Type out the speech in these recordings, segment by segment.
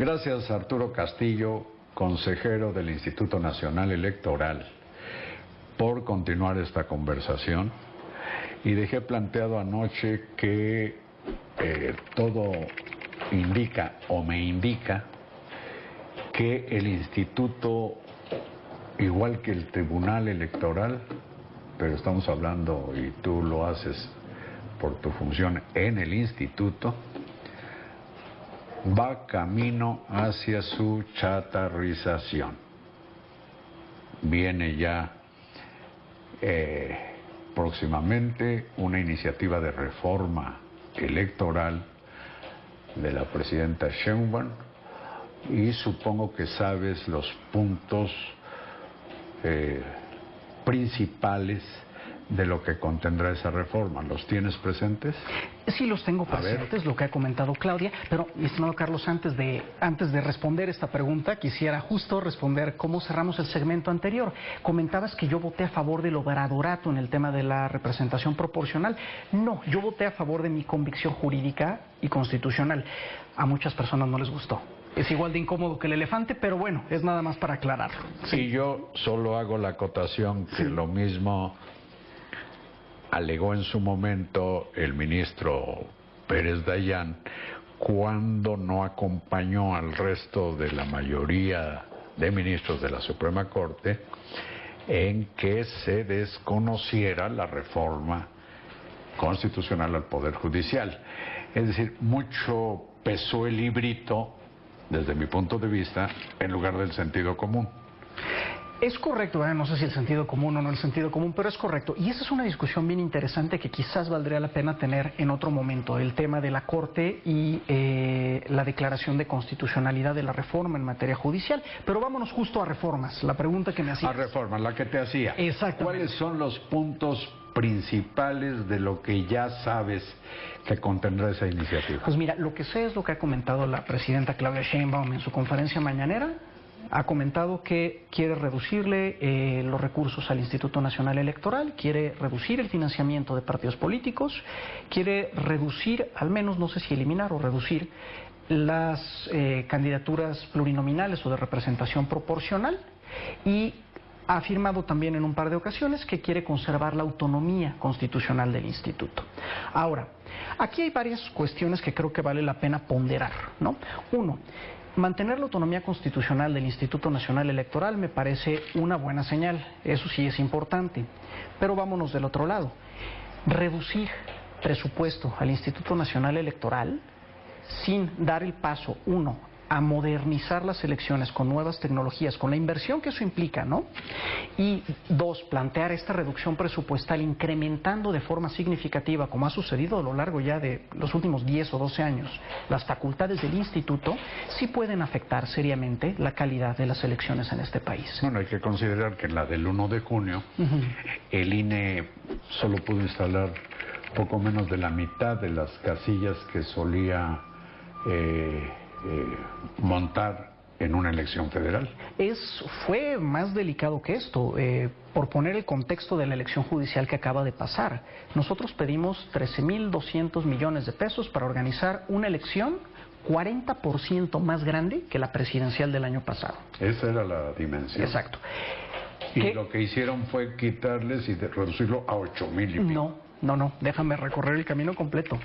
Gracias, Arturo Castillo, consejero del Instituto Nacional Electoral, por continuar esta conversación. Y dejé planteado anoche que todo indica o me indica que el Instituto, igual que el Tribunal Electoral, pero estamos hablando y tú lo haces por tu función en el Instituto, va camino hacia su chatarrización. Viene ya próximamente una iniciativa de reforma electoral de la presidenta Sheinbaum y supongo que sabes los puntos principales de lo que contendrá esa reforma. ¿Los tienes presentes? Sí, los tengo presentes, lo que ha comentado Claudia, pero, mi estimado Carlos, antes de responder esta pregunta, quisiera justo responder cómo cerramos el segmento anterior. Comentabas que yo voté a favor del obradorato en el tema de la representación proporcional. No, yo voté a favor de mi convicción jurídica y constitucional. A muchas personas no les gustó. Es igual de incómodo que el elefante, pero bueno, es nada más para aclararlo. Sí, yo solo hago la acotación que lo mismo alegó en su momento el ministro Pérez Dayán cuando no acompañó al resto de la mayoría de ministros de la Suprema Corte en que se desconociera la reforma constitucional al Poder Judicial. Es decir, mucho pesó el librito, desde mi punto de vista, en lugar del sentido común. Es correcto, no sé si el sentido común o no el sentido común, pero es correcto. Y esa es una discusión bien interesante que quizás valdría la pena tener en otro momento, el tema de la Corte y la declaración de constitucionalidad de la reforma en materia judicial. Pero vámonos justo a reformas, la pregunta que me hacías. A reformas, la que te hacía. Exactamente. ¿Cuáles son los puntos principales de lo que ya sabes que contendrá esa iniciativa? Pues mira, lo que sé es lo que ha comentado la presidenta Claudia Sheinbaum en su conferencia mañanera. Ha comentado que quiere reducirle los recursos al Instituto Nacional Electoral, quiere reducir el financiamiento de partidos políticos, quiere reducir, al menos no sé si eliminar o reducir, las candidaturas plurinominales o de representación proporcional, y ha afirmado también en un par de ocasiones que quiere conservar la autonomía constitucional del instituto. Ahora, aquí hay varias cuestiones que creo que vale la pena ponderar, ¿no? Uno, mantener la autonomía constitucional del Instituto Nacional Electoral me parece una buena señal, eso sí es importante. Pero vámonos del otro lado. Reducir presupuesto al Instituto Nacional Electoral sin dar el paso, uno, a modernizar las elecciones con nuevas tecnologías, con la inversión que eso implica, ¿no? Y dos, plantear esta reducción presupuestal incrementando de forma significativa, como ha sucedido a lo largo ya de los últimos 10 o 12 años, las facultades del instituto, sí pueden afectar seriamente la calidad de las elecciones en este país. Bueno, hay que considerar que en la del 1 de junio, el INE solo pudo instalar poco menos de la mitad de las casillas que solía montar en una elección federal. Fue más delicado que esto. Por poner el contexto de la elección judicial que acaba de pasar, nosotros pedimos 13.200 millones de pesos para organizar una elección 40% más grande que la presidencial del año pasado. Esa era la dimensión. Exacto. Y lo que hicieron fue quitarles y reducirlo a 8,000 y pico. No, déjame recorrer el camino completo.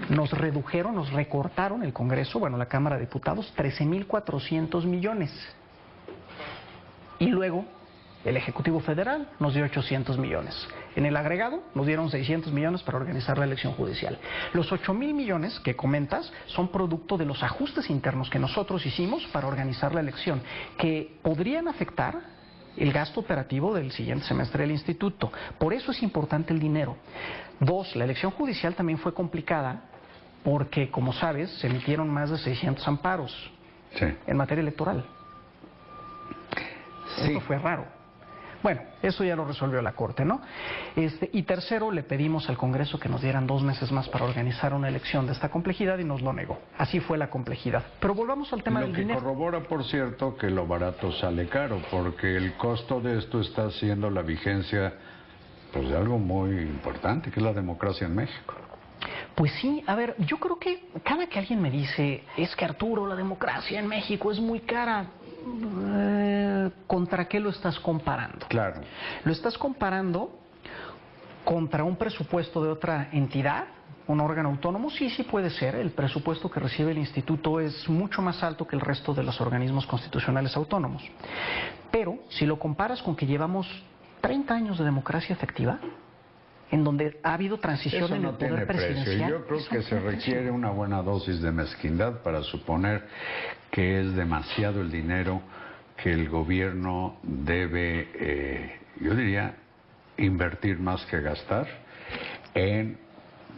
Nos redujeron, nos recortaron el Congreso, bueno, la Cámara de Diputados, 13.400 millones. Y luego, el Ejecutivo Federal nos dio 800 millones. En el agregado, nos dieron 600 millones para organizar la elección judicial. Los 8,000 millones que comentas son producto de los ajustes internos que nosotros hicimos para organizar la elección, que podrían afectar el gasto operativo del siguiente semestre del instituto. Por eso es importante el dinero. Dos, la elección judicial también fue complicada porque, como sabes, se emitieron más de 600 amparos en materia electoral. Sí. Eso fue raro. Bueno, eso ya lo resolvió la Corte, ¿no? Y tercero, le pedimos al Congreso que nos dieran 2 meses más para organizar una elección de esta complejidad y nos lo negó. Así fue la complejidad. Pero volvamos al tema del dinero. Lo que corrobora, por cierto, que lo barato sale caro, porque el costo de esto está haciendo la vigencia pues de algo muy importante, que es la democracia en México. Pues sí, a ver, yo creo que cada que alguien me dice, es que Arturo, la democracia en México es muy cara, ¿contra qué lo estás comparando? Claro. Lo estás comparando contra un presupuesto de otra entidad, un órgano autónomo. Sí, sí puede ser. El presupuesto que recibe el instituto es mucho más alto que el resto de los organismos constitucionales autónomos. Pero si lo comparas con que llevamos 30 años de democracia efectiva, en donde ha habido transición Eso en no el poder tiene presidencial. precio. Yo creo que se requiere una buena dosis de mezquindad para suponer que es demasiado el dinero que el gobierno debe, yo diría, invertir más que gastar en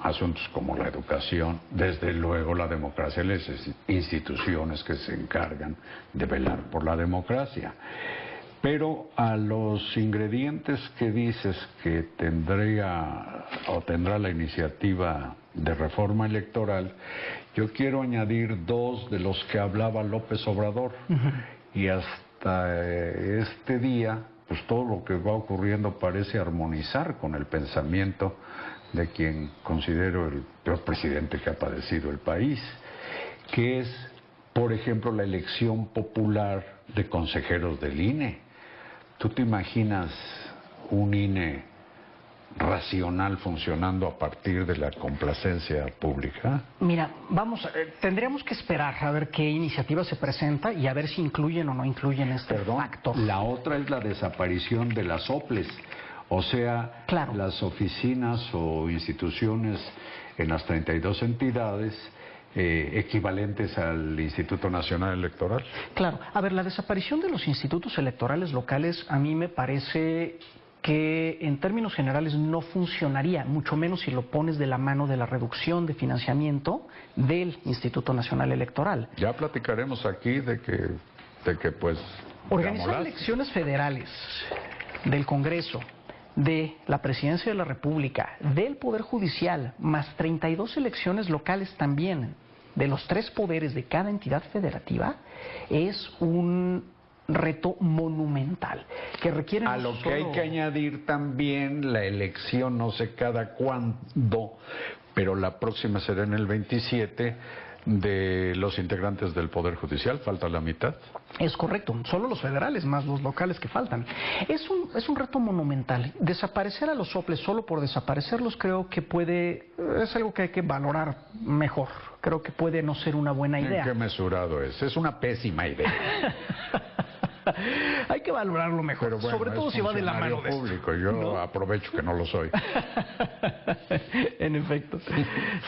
asuntos como la educación, desde luego la democracia, las instituciones que se encargan de velar por la democracia. Pero a los ingredientes que dices que tendría o tendrá la iniciativa de reforma electoral, yo quiero añadir dos de los que hablaba López Obrador. Y hasta este día, pues todo lo que va ocurriendo parece armonizar con el pensamiento de quien considero el peor presidente que ha padecido el país, que es, por ejemplo, la elección popular de consejeros del INE. ¿Tú te imaginas un INE racional funcionando a partir de la complacencia pública? Mira, tendríamos que esperar a ver qué iniciativa se presenta y a ver si incluyen o no incluyen este factor. La otra es la desaparición de las OPLES, o sea, claro, las oficinas o instituciones en las 32 entidades equivalentes al Instituto Nacional Electoral. Claro, a ver, la desaparición de los institutos electorales locales a mí me parece que en términos generales no funcionaría, mucho menos si lo pones de la mano de la reducción de financiamiento del Instituto Nacional Electoral. Ya platicaremos aquí de que pues... Organizar elecciones federales del Congreso, de la Presidencia de la República, del Poder Judicial, más 32 elecciones locales también, de los 3 poderes de cada entidad federativa, es un reto monumental que requiere... A lo que hay que añadir también la elección, no sé cada cuándo, pero la próxima será en el 27, de los integrantes del Poder Judicial. Falta la mitad. Es correcto, solo los federales más los locales que faltan. Es un reto monumental. Desaparecer a los soples solo por desaparecerlos creo que es algo que hay que valorar mejor. Creo que puede no ser una buena idea. ¿Qué mesurado es? Es una pésima idea. Hay que valorarlo mejor, pero bueno, sobre todo si va de la mano de público. Yo ¿no? Aprovecho que no lo soy. En efecto,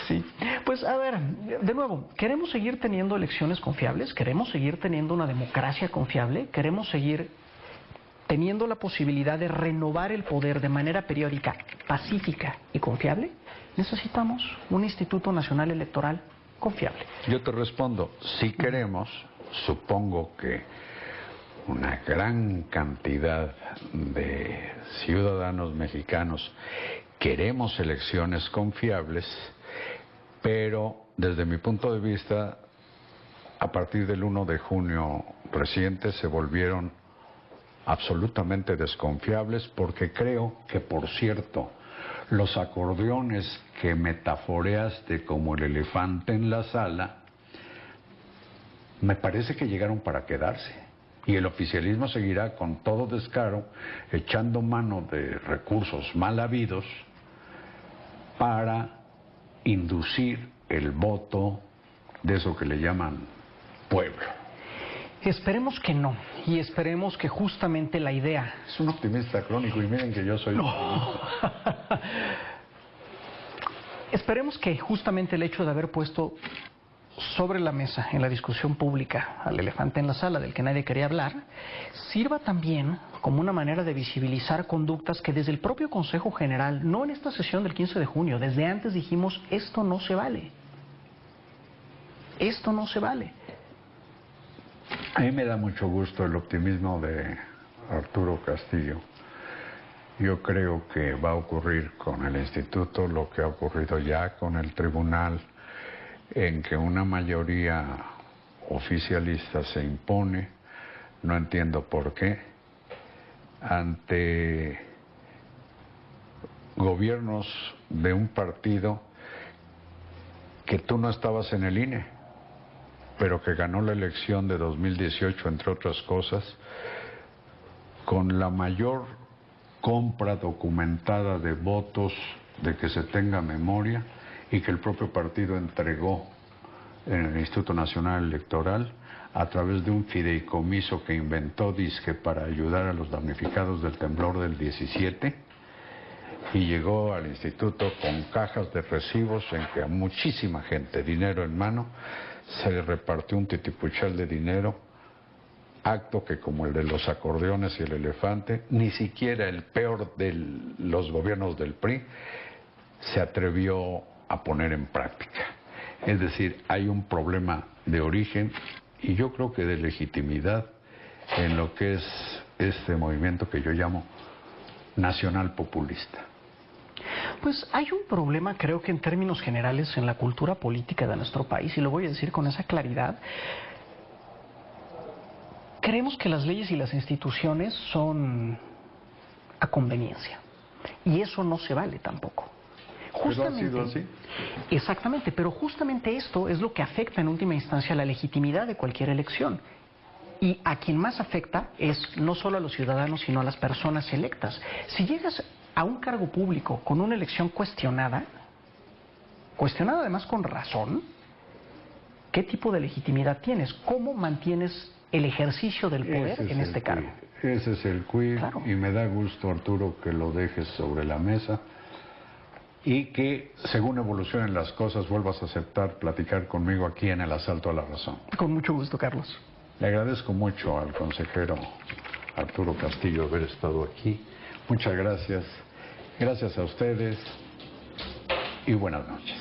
sí. Pues a ver, de nuevo, ¿queremos seguir teniendo elecciones confiables? ¿Queremos seguir teniendo una democracia confiable? ¿Queremos seguir teniendo la posibilidad de renovar el poder de manera periódica, pacífica y confiable? Necesitamos un Instituto Nacional Electoral confiable. Yo te respondo, si queremos, supongo que una gran cantidad de ciudadanos mexicanos queremos elecciones confiables, pero desde mi punto de vista, a partir del 1 de junio reciente se volvieron absolutamente desconfiables, porque creo que, por cierto, los acordeones que metaforeaste como el elefante en la sala, me parece que llegaron para quedarse. Y el oficialismo seguirá con todo descaro echando mano de recursos mal habidos para inducir el voto de eso que le llaman pueblo. Esperemos que no, y esperemos que justamente la idea... Es un optimista crónico y miren que yo soy... No. Esperemos que justamente el hecho de haber puesto sobre la mesa, en la discusión pública, al elefante en la sala del que nadie quería hablar, sirva también como una manera de visibilizar conductas que desde el propio Consejo General, no en esta sesión del 15 de junio, desde antes dijimos, esto no se vale. Esto no se vale. A mí me da mucho gusto el optimismo de Arturo Castillo. Yo creo que va a ocurrir con el instituto lo que ha ocurrido ya con el tribunal, en que una mayoría oficialista se impone, no entiendo por qué, ante gobiernos de un partido que tú no estabas en el INE, pero que ganó la elección de 2018, entre otras cosas, con la mayor compra documentada de votos de que se tenga memoria y que el propio partido entregó en el Instituto Nacional Electoral a través de un fideicomiso que inventó dizque para ayudar a los damnificados del temblor del 17, y llegó al instituto con cajas de recibos en que a muchísima gente, dinero en mano, se le repartió un titipuchal de dinero, acto que, como el de los acordeones y el elefante, ni siquiera el peor de los gobiernos del PRI se atrevió a poner en práctica. Es decir, hay un problema de origen y yo creo que de legitimidad en lo que es este movimiento que yo llamo nacional populista. Pues hay un problema, creo que en términos generales, en la cultura política de nuestro país, y lo voy a decir con esa claridad. Creemos que las leyes y las instituciones son a conveniencia, y eso no se vale tampoco. Justamente, ¿pero ha sido así? Exactamente, pero justamente esto es lo que afecta en última instancia la legitimidad de cualquier elección. Y a quien más afecta es no solo a los ciudadanos, sino a las personas electas. Si llegas a un cargo público con una elección cuestionada además con razón, ¿qué tipo de legitimidad tienes? ¿Cómo mantienes el ejercicio del poder en este cargo? Ese es el quid, claro. Y me da gusto, Arturo, que lo dejes sobre la mesa y que, según evolucionen las cosas, vuelvas a aceptar platicar conmigo aquí en El Asalto a la Razón. Con mucho gusto, Carlos. Le agradezco mucho al consejero Arturo Castillo haber estado aquí. Muchas gracias. Gracias a ustedes y buenas noches.